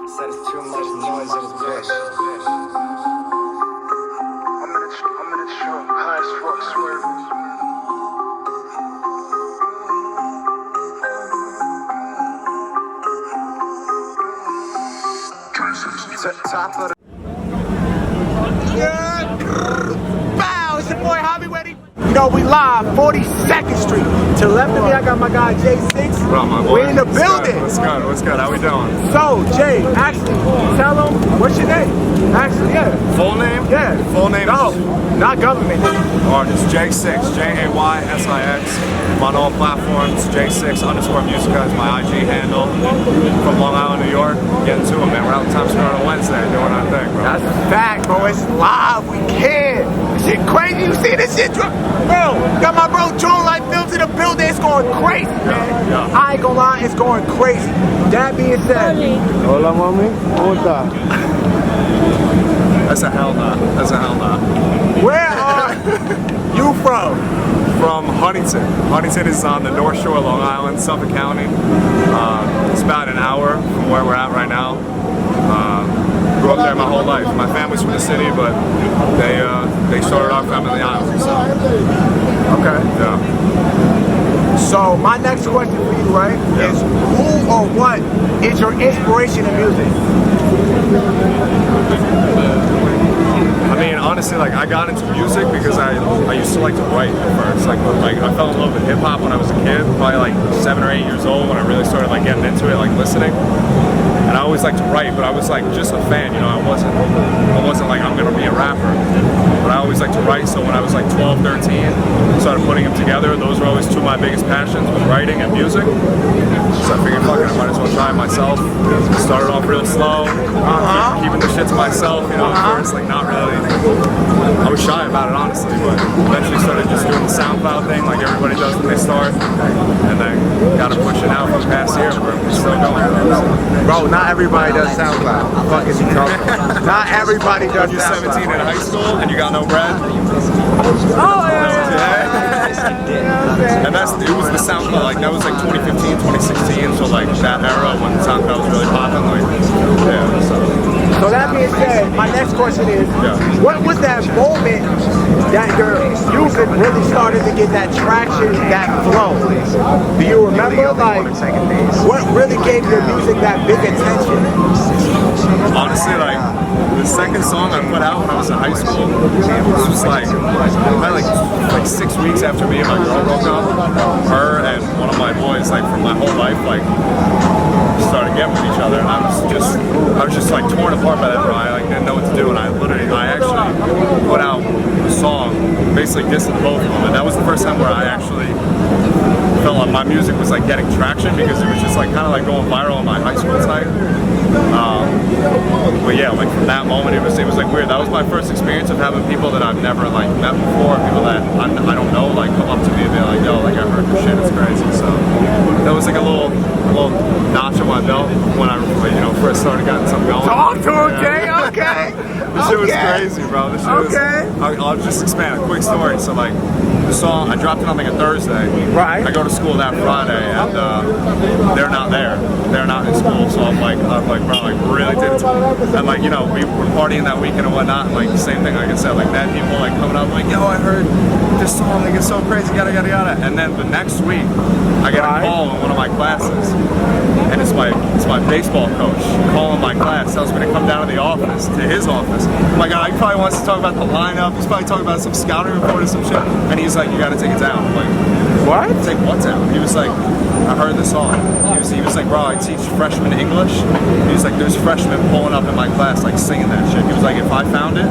Said it's too much noise in this bitch. I'm in the truck, high as fuck, swerving. Top of the bow, it's your boy Javi ready. You know, we live, 42nd Street. To the left of me, I got my guy Jaysix. We're in the building. What's good? What's good? How we doing? So, Jay, actually, tell them, what's your name? Actually, yeah. Full name? Yeah. Full name No, is... not government. Artist, Jaysix, Jaysix. I'm on all platforms, Jaysix_musica is my IG handle. From Long Island, New York. Getting to it, man. We're out in Times Square on Wednesday doing our thing, bro. That's a fact, bro. It's live. We can. This shit crazy. You see this shit? Bro, got my bro Drone Life Films in the building. It's going crazy, man. Yeah. I ain't gonna lie, it's going crazy. That being said, Hola, mami. ¿Cómo está? That's a hell nah. That's a hell nah. where are you from? From Huntington. Huntington is on the North Shore of Long Island, Suffolk County. It's about an hour from where we're at right now. Grew up there my whole life. My family's from the city, but they started off family in the island. So. Okay. Yeah. So my next question for you, right, is who or what is your inspiration in music? I mean, honestly, like I got into music because I used to like to write at first. Like I fell in love with hip hop when I was a kid, probably like 7 or 8 years old when I really started like getting into it, like listening. And I always liked to write, but I was like just a fan, you know. I wasn't like I'm gonna be a rapper. But I always liked to write, so when I was like 12, 13, started putting them together. Those were always two of my biggest passions, was writing and music. So I figured, fuck it, I might as well try it myself. Started off real slow, keeping the shit to myself, you know, at first, like not really. I was shy about it, honestly, but eventually started just doing the SoundCloud thing like everybody does when they start. And then got to push it out for the past year, but we're still going. Bro, not everybody does SoundCloud. Fuck is you talking about? Not everybody does You're SoundCloud. 17 in high school and you got no bread. Oh, yeah. And it was the SoundCloud, like that was like 2015, 2016, so like that era when SoundCloud was really popping, like, yeah, So that being said, my next question is, what was that moment that your music really started to get that traction, that flow? Do you remember, like, what really gave your music that big attention? honestly, like, the second song I put out when I was in high school, this was like 6 weeks after me and my girl broke up. Her and one of my boys, like from my whole life, like started getting with each other, and I was just like torn apart by that, bro. I like didn't know what to do, and I actually put out a song basically dissing both of them, and that was the first time where I actually felt like my music was like getting traction because it was just like kind of like going viral in my high school type. But yeah, like from that moment, it was like weird. That was my first experience of having people that I've never like met before, people that I don't know, like come up to me and be like, yo, like I heard your shit, it's crazy. So that was like a little notch on my belt when I first started getting something going. Talk to him, Jay. Okay. This shit was crazy, bro. This shit was. I'll just expand a quick story. So like the song, I dropped it on like a Thursday. Right. I go to school that Friday, and they're not there. They're not in school. So I'm like, bro, like really did it. And like, you know, we were partying that weekend and whatnot. And like the same thing, like I said, like mad people like coming up, like, yo, I heard this song, like it's so crazy, yada yada yada. And then the next week, I get a call in one of my classes, and it's my baseball coach calling my class, tells me to come down to the office, to his office. I'm like, he probably wants to talk about the lineup. He's probably talking about some scouting report or some shit. And he's like, you got to take it down. I'm like, What? Take what down? He was like, I heard the song. He was like, bro, I teach freshman English. He was like, there's freshmen pulling up in my class, like singing that shit. He was like, if I found it,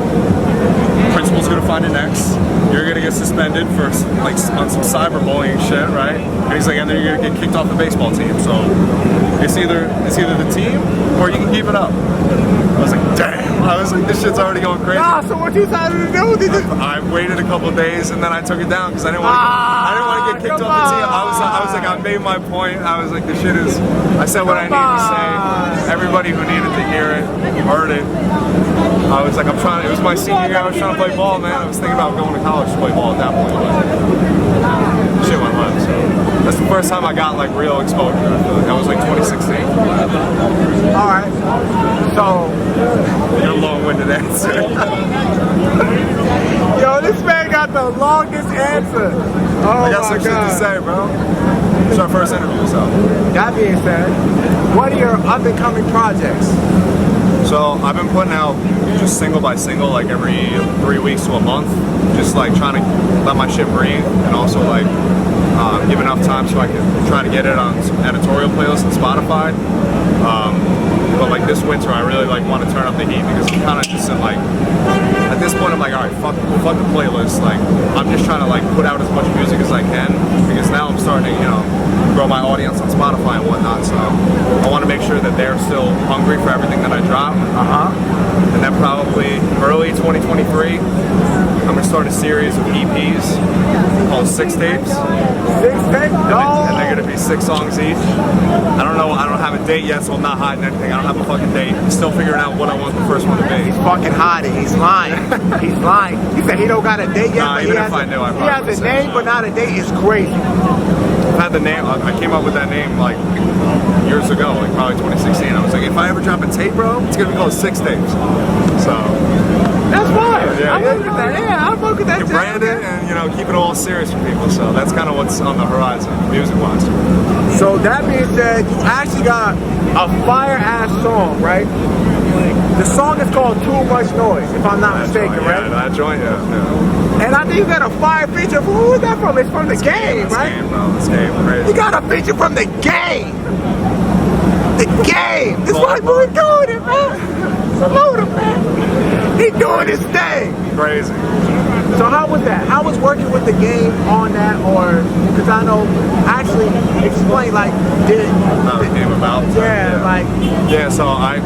principal's gonna find it next. You're gonna get suspended for like on some cyberbullying shit, right? And he's like, and then you're gonna get kicked off the baseball team. So it's either the team or you can keep it up. I was like, damn. I was like, this shit's already going crazy. So what you decided to do? I waited a couple of days and then I took it down because I didn't want to get kicked off the team. I was like, I made my point. I was like, this shit is. I said what I needed to say. Everybody who needed to hear it heard it. I was like, it was my senior year. I was trying to play ball, man. I was thinking about going to college to play ball at that point. But shit went left. So that's the first time I got like real exposure. I feel like that was like 2016. All right. So, Your long-winded answer. yo, this man got the longest answer. Oh I got my some shit to God. say, bro. It's our first interview, so. That being said, what are your up-and-coming projects? So I've been putting out just single by single, like every 3 weeks to a month. Just like trying to let my shit breathe and also like give enough time so I can try to get it on some editorial playlists on Spotify. But like this winter, I really like want to turn up the heat because I'm kind of just in like, at this point I'm like, all right, fuck the playlist. Like I'm just trying to like put out as much music as I can because now I'm starting to, you know, grow my audience on Spotify and whatnot. So I want to make sure that they're still hungry for everything that I drop. And then probably early 2023, I'm gonna start a series of EPs called 6 tapes. 6 tapes? And they're gonna be 6 songs each. I don't know, I don't have a date yet, so I'm not hiding anything. I don't have a fucking date. I'm still figuring out what I want the first one to be. He's fucking hiding. He's lying. He's lying. He said he don't got a date yet. Nah, but even he if I knew, I he probably has would a say name, so. but not a date. Is crazy. I've had the name, I came up with that name like years ago, like probably 2016. I was like, if I ever drop a tape, bro, it's gonna be called 6 tapes. So. That's fine. Yeah. I fuck with that. Yeah, I fuck with that. You too. brand it and, you know, keep it all serious for people. So that's kind of what's on the horizon, music-wise. So that being said, you actually got a fire-ass song, right? The song is called Too Much Noise, if I'm not mistaken, Yeah, right? that joint, yeah. And I think you got a fire feature. Who is that from? It's from the game, right? Game, bro. This game, crazy. You got a feature from the game. The game. This white boy doing it, man. Salute him, man. He doing his thing. Crazy. So how was that? How was working with the game on that, or because I know actually explain like did How it came about. yeah, like Yeah, so I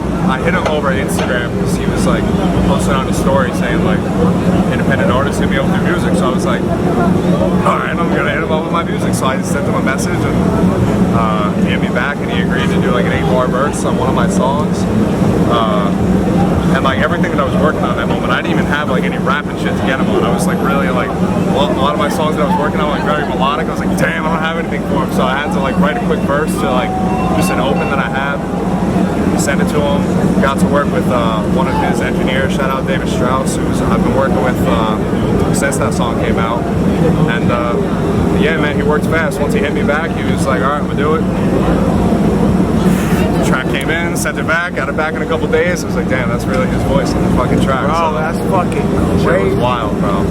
hit him over Instagram because he was like posting on his story saying like independent artists hit me up with their music. So I was like, all right, I'm gonna hit him up with my music. So I just sent him a message and he hit me back and he agreed to do like an 8-bar verse on one of my songs. And like everything that I was working on at that moment, I didn't even have like any rap and shit to get him on. I was like really like, a lot of my songs that I was working on like very melodic. I was like, damn, I don't have anything for him. So I had to like write a quick verse to like just an open that I had. Sent it to him. Got to work with one of his engineers. Shout out David Strauss, who's I've been working with since that song came out. And yeah, man, he worked fast. Once he hit me back, he was like, all right, I'm gonna do it. Track came in, sent it back, got it back in a couple days. I was like, damn, that's really his voice on the fucking track. bro, So that's fucking shit crazy. was wild, bro.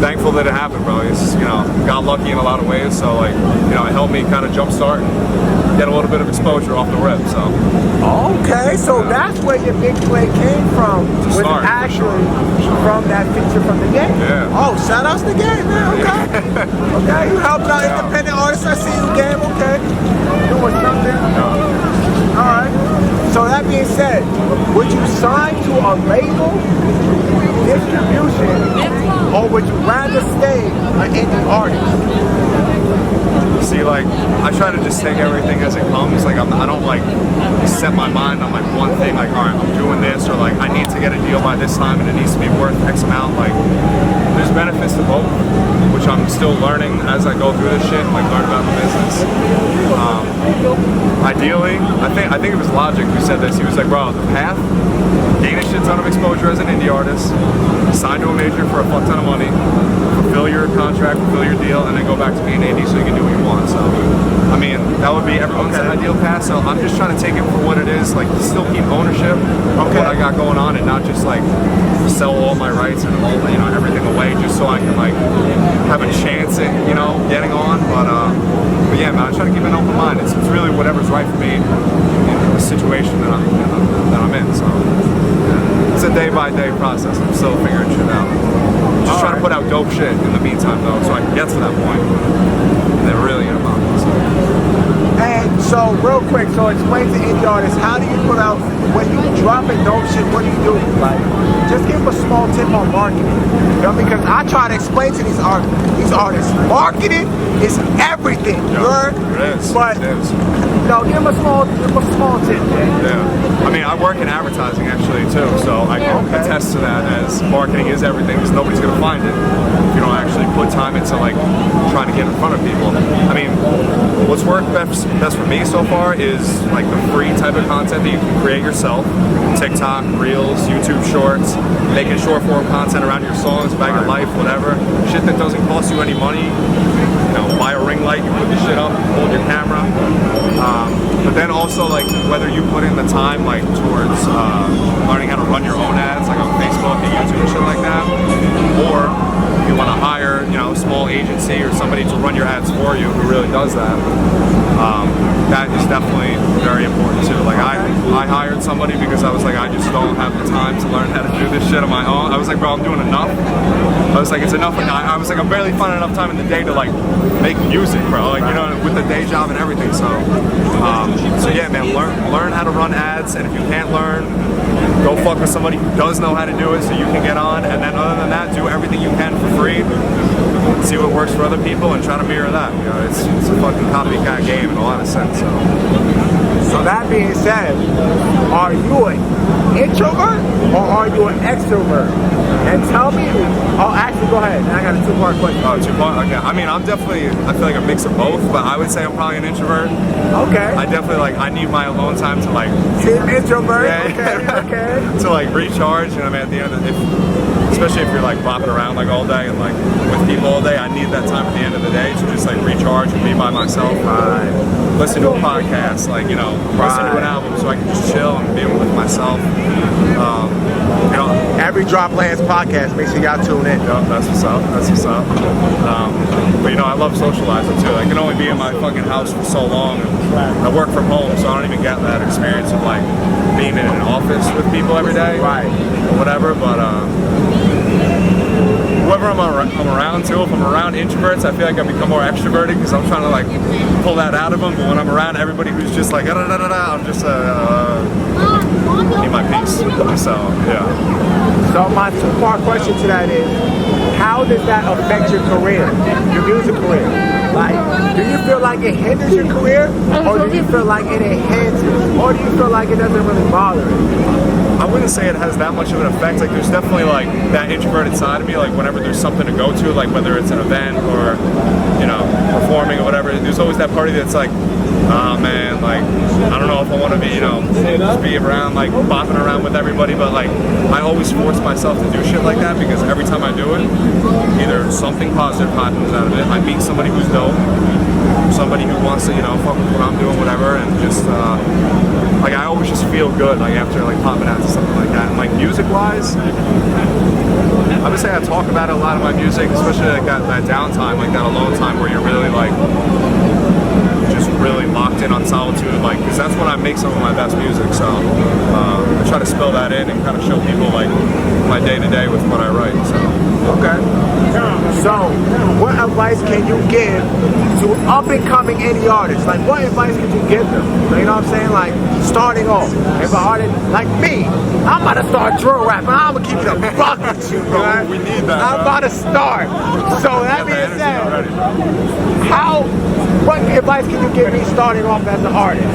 Thankful that it happened, bro. It's, you know, got lucky in a lot of ways. So like, you know, it helped me kind of jumpstart and get a little bit of exposure off the rip. So Okay, so that's where your big play came from. Was start, for actually sure. from that feature from the game. Yeah. Oh, shout outs to the game, man. Okay. Okay, you helped out independent artists. I see you, game. Okay, doing something. Alright, so that being said, would you sign to a label, distribution, or would you rather stay an indie artist? see, like, I try to just take everything as it comes. Like, I don't like set my mind on like one thing. Like, all right, I'm doing this, or like I need to get a deal by this time, and it needs to be worth X amount. Like, there's benefits to both, which I'm still learning as I go through this shit. Like, learn about the business. Ideally, I think it was Logic who said this. He was like, bro, the path, gain a shit ton of exposure as an indie artist, sign to a major for a fuck ton of money, fulfill your contract, fulfill your deal, and then go back to being indie so you can do what you want. So, I mean, that would be everyone's ideal path. So I'm just trying to take it for what it is, like still keep ownership of what I got going on and not just like sell all my rights and all, you know, everything away just so I can like have a chance at, you know, getting on. But yeah, man, I try to keep an open mind. It's really whatever's right for me in the situation that I'm in. So it's a day-by-day process. I'm still figuring shit out. Just trying to put out dope shit in the meantime, though, so I can get to that point. And then really get about it. So. And so, real quick, so explain to indie artists, how do you put out, when you dropping dope shit, what do you do? Like, just give them a small tip on marketing. You know, because I try to explain to these artists, marketing is everything. Yeah, it is. But, it is. no, give them a small tip, man. Yeah. I mean, I I work in advertising actually too, so I can attest to that, as marketing is everything, because nobody's gonna find it if you don't actually put time into like trying to get in front of people. I mean, what's worked best for me so far is like the free type of content that you can create yourself. TikTok, Reels, YouTube Shorts, making short form content around your songs about your life, whatever. Shit that doesn't cost you any money. You know, buy a ring light, you put the shit up, hold your camera. But then also like whether you put in the time like towards learning how to run your own ads like on Facebook and YouTube and shit like that, or if you want to hire, you know, a small agency or somebody to run your ads for you who really does that. That is definitely very important too. Like I hired somebody because I was like, I just don't have the time to learn how to do this shit on my own. I was like, bro, I'm doing enough. I was like, it's enough. I was like, I'm barely finding enough time in the day to like make music, bro. Like, you know, with the day job and everything. So yeah, man, learn how to run ads, and if you can't learn, go fuck with somebody who does know how to do it so you can get on. And then other than that, do everything you can for free. See what works for other people and try to mirror that. You know, it's a fucking copycat game in a lot of sense. So that being said, are you an introvert or are you an extrovert? And tell me, actually go ahead. I got a two-part question. Oh, two-part? Okay. I mean, I feel like a mix of both, but I would say I'm probably an introvert. Okay. I definitely I need my alone time to like... Team introvert? Yeah, okay. To like recharge, you know what I mean, at the end of the especially if you're like bopping around like all day and like with people all day, I need that time at the end of the day to just like recharge and be by myself. Listen to a podcast, like, you know, listen to an album so I can just chill and be with myself. You know, every Droplands podcast, make sure y'all tune in. Yep, that's what's up. That's what's up. But you know, I love socializing too. I can only be in my fucking house for so long. And I work from home, so I don't even get that experience of like being in an office with people every day, right? Or whatever. But whoever I'm around too, if I'm around introverts, I feel like I become more extroverted because I'm trying to like pull that out of them. But when I'm around everybody who's just like I'm just need my peace. So yeah. So my two-part question to that is, how does that affect your career, your music career? Like, do you feel like it hinders your career, or do you feel like it enhances, or do you feel like it doesn't really bother it? I wouldn't say it has that much of an effect. Like, there's definitely like that introverted side of me. Like, whenever there's something to go to, like whether it's an event or, you know, performing or whatever, there's always that party that's like, oh man, like I don't know if I want to be, you know, just be around like bopping around with everybody, but like I always force myself to do shit like that because every time I do it, either something positive happens out of it. I meet somebody who's dope, somebody who wants to, you know, fuck with what I'm doing, whatever, and just like I always just feel good like after like popping out to something like that. And like music wise, I would say I talk about it a lot of my music, especially like that downtime, like that alone time where you're really like just really locked in on solitude, like, because that's when I make some of my best music. So I try to spill that in and kind of show people like my day to day with what I write. So okay. So what advice can you give to up and coming indie artists? Like, what advice could you give them? You know what I'm saying? Like, starting off, if an artist like me, I'm about to start drill rapping. I'm gonna keep it a buck with you, bro. Right? We need that. I'm about to start. So that being said, what advice can you give me starting off as an artist?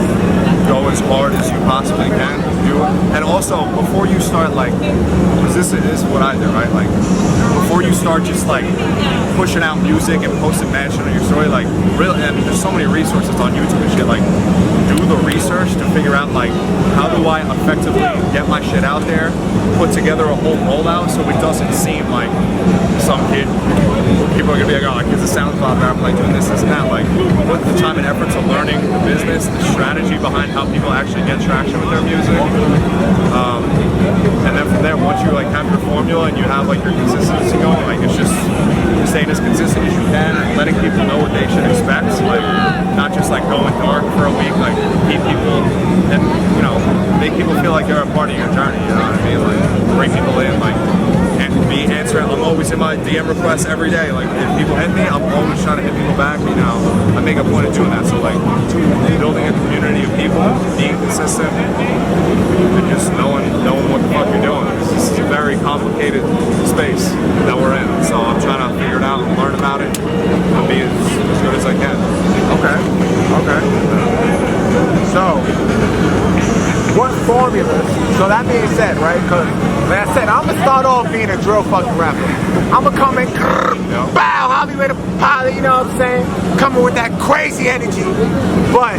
Go as hard as you possibly can. Do it. And also, before you start, like, because this is what I do, right? Like, before you start just like pushing out music and posting mad shit on your story, like, really, and there's so many resources on YouTube and shit, like, do the research to figure out, like, how do I effectively get my shit out there, put together a whole rollout so it doesn't seem like some kid, people are gonna be like, oh, like, here's a SoundCloud rapper, like, doing this, and that. Like, put the time and effort to learning the business, the strategy behind how people actually get traction with their music. And then from there, once you like have your formula and you have like your consistency going, like it's just staying as consistent as you can, letting people know what they should expect, like not just like going dark for a week, like keep people and, you know, make people feel like they're a part of your journey, you know what I mean? Like bring people in, like, and be answering. I'm always in my DM requests every day. Like if people hit me, I'm always trying to hit people back. You know, I make a point of doing that. So like building a community of people, being consistent, and just knowing what the fuck you're doing. This is a very complicated space that we're in. So I'm trying to figure it out and learn about it and be as good as I can. Okay. So, what formulas. So that being said, right? Because like I said, I'm gonna start off being a drill fucking rapper. I'm gonna come in, bow, Javi with a pilot. You know what I'm saying? Coming with that crazy energy. But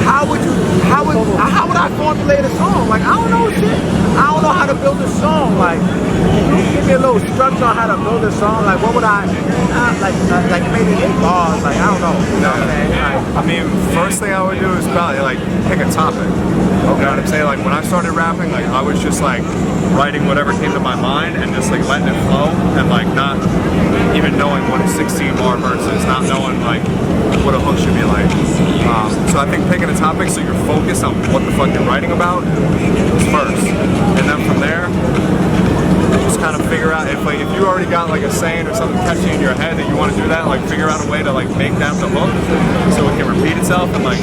how would I formulate a song? Like I don't know shit. I don't know how to build a song. Like give me a little structure on how to build a song. Like what would I like maybe 8 bars? Like I don't know. You know what I'm saying? Like, I mean, first thing I would do is probably like pick a topic. You know what I'm saying? Like when I started rapping, like I was just like writing whatever came to my mind and just like letting it flow and like not even knowing what a 16-bar verse is, not knowing like what a hook should be like. So I think picking a topic so you're focused on what the fuck you're writing about is first, and then from there just kind of figure out if you already got like a saying or something catchy in your head that you want to do that, like figure out a way to like make that the hook so it can repeat itself and like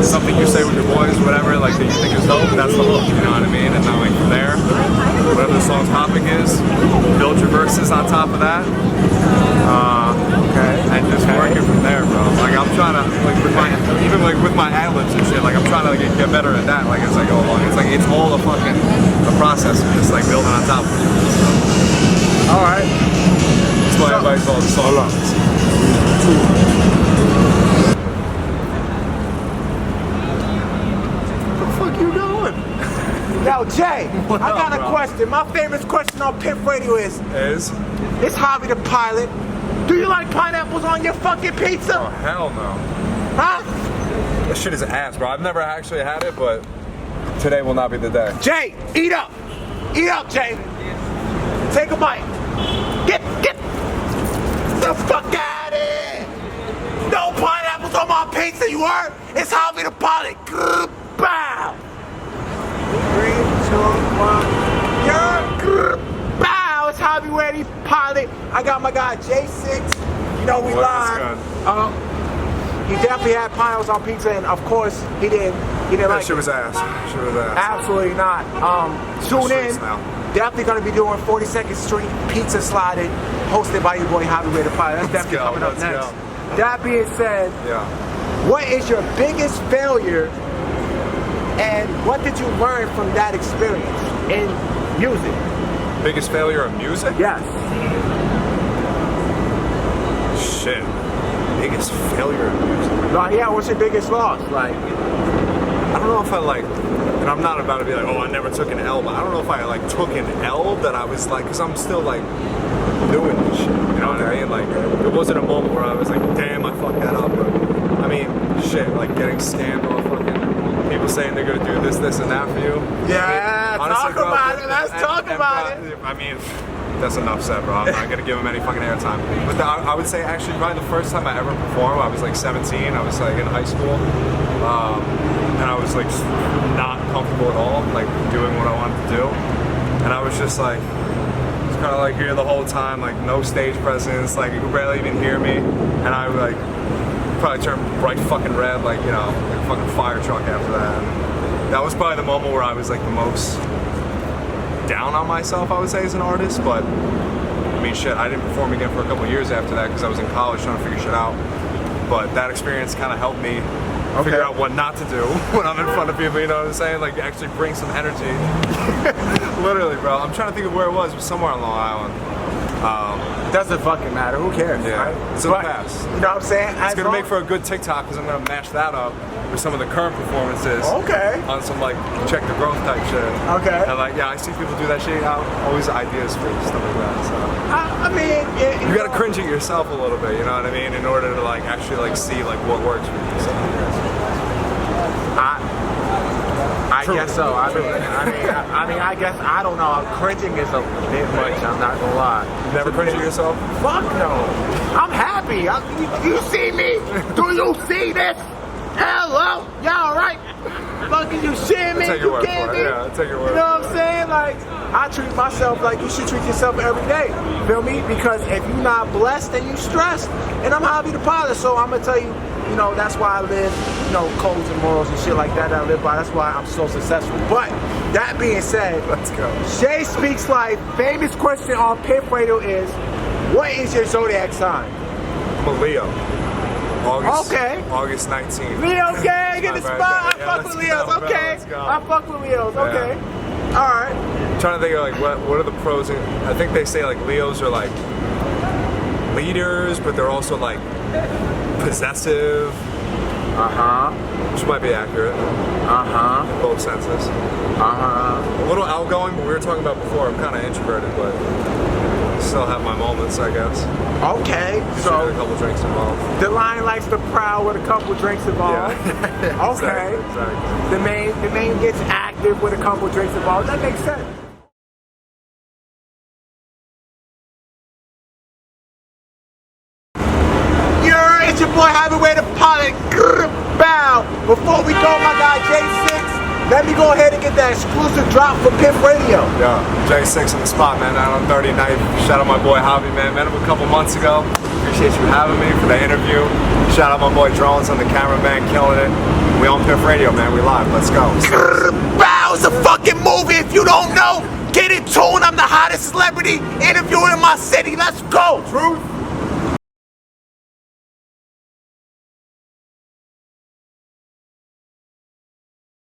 something you say with your boys, whatever, like that you think is dope, that's the hook, you know what I mean? And then like from there, whatever the song's topic is, build your verses on top of that. And just work it from there, bro. Like I'm trying to, like with my, even like with my ad-libs and shit, like I'm trying to like get better at that. Like as I go along, it's like it's all a process of just like building on top of it. So. all right. That's my advice all the songs. What the fuck you doing? Yo, Jay, What I got up, a bro? question. My favorite question on Piff Radio is it's Javi the pilot. Do you like pineapples on your fucking pizza? Oh hell no. Huh? This shit is ass, bro. I've never actually had it, but today will not be the day. Jay, eat up. Eat up, Jay. Take a bite. Get the fuck out of here. No pineapples on my pizza, you heard? It's Javi the pilot. Bow. 3, 2, 1. Bow. It's Javi ready, pilot. I got my guy Jaysix. You know we live. He definitely had pineapples on pizza, and of course he didn't That like shit it. was ass. Shit was ass. Absolutely not. Tune in. Now. Definitely going to be doing 42nd Street Pizza Sliding, hosted by your boy Javi with the Pilot. That's definitely coming up next. Go. That being said, what is your biggest failure, and what did you learn from that experience in music? Biggest failure of music? Yes. Shit. Biggest failure of music. Like, yeah, what's your biggest loss? Like, I don't know if I like, and I'm not about to be like, oh, I never took an L, but I don't know if I like took an L that I was like, because I'm still like doing this shit, you know what I mean? Like, it wasn't a moment where I was like, damn, I fucked that up, but I mean, shit, like getting scammed on fucking people saying they're gonna do this, and that for you. yeah, Honestly, talk bro, about it. Let's talk about it. I mean, that's enough said, bro. I'm not gonna give him any fucking airtime. But I would say actually probably the first time I ever performed, I was like 17. I was like in high school, and I was like not comfortable at all, like doing what I wanted to do. And I was just like, kind of like here the whole time, like no stage presence, like you could barely even hear me. And I would like probably turn bright fucking red, like you know, like a fucking fire truck after that. And that was probably the moment where I was like the most down on myself, I would say, as an artist. But I mean, shit, I didn't perform again for a couple of years after that because I was in college trying to figure shit out. But that experience kind of helped me figure out what not to do when I'm in front of people, you know what I'm saying? Like actually bring some energy. Literally, bro. I'm trying to think of where it was somewhere on Long Island. Doesn't fucking matter. Who cares? Yeah, Right? it's in the past. You know what I'm saying? It's gonna make for a good TikTok because I'm gonna mash that up with some of the current performances. Okay. On some like check the growth type shit. Okay. And like, yeah, I see people do that shit. Always ideas for stuff like that. So. I mean, You gotta cringe at yourself a little bit, you know what I mean, in order to like actually like see like what works for you. So, I guess so. I guess I don't know. Cringing is a bit much. I'm not gonna lie. you never cringe at yourself? Fuck no. I'm happy. You see me? Do you see this? Hello? Y'all alright? Fucking you shit me? Take your You word can't for be. it. Yeah, take your word. You know what I'm saying? Like, I treat myself like you should treat yourself every day. Feel me? Because if you're not blessed, then you stressed. And I'm Javi the Pilot, so I'm gonna tell you, you know, that's why I live, you know, codes and morals and shit like that I live by. That's why I'm so successful. But that being said, Let's go. Shay Speaks Life, famous question on Piff Radio is, what is your zodiac sign? I'm a Leo. August 19th. Leo's gang in the My spot. birthday. I fuck with Leo's. Go, bro, Okay. let's go. I fuck with Leo's. Yeah. Okay. All right. I'm trying to think of like what are the pros and I think they say like Leos are like leaders, but they're also like possessive. Which might be accurate. In both senses. A little outgoing, but we were talking about before. I'm kind of introverted, but still have my moments, I guess. Okay. So a couple drinks involved. The lion likes to prowl with a couple drinks involved. Yeah. Okay. Exactly. The main gets active with a couple drinks involved. That makes sense. It's your boy Javi with the pilot. Bow. Before we go, my guy Jaysix, let me go ahead and get that exclusive drop for Piff Radio. Yeah, Jaysix in the spot, man. Out on 39th. Shout out my boy Javi, man. Met him a couple months ago. Appreciate you having me for the interview. Shout out my boy Drones on the cameraman, killing it. We on Piff Radio, man. We live. Let's go. Bow is a fucking movie. If you don't know, get in tune. I'm the hottest celebrity interviewing in my city. Let's go. Truth.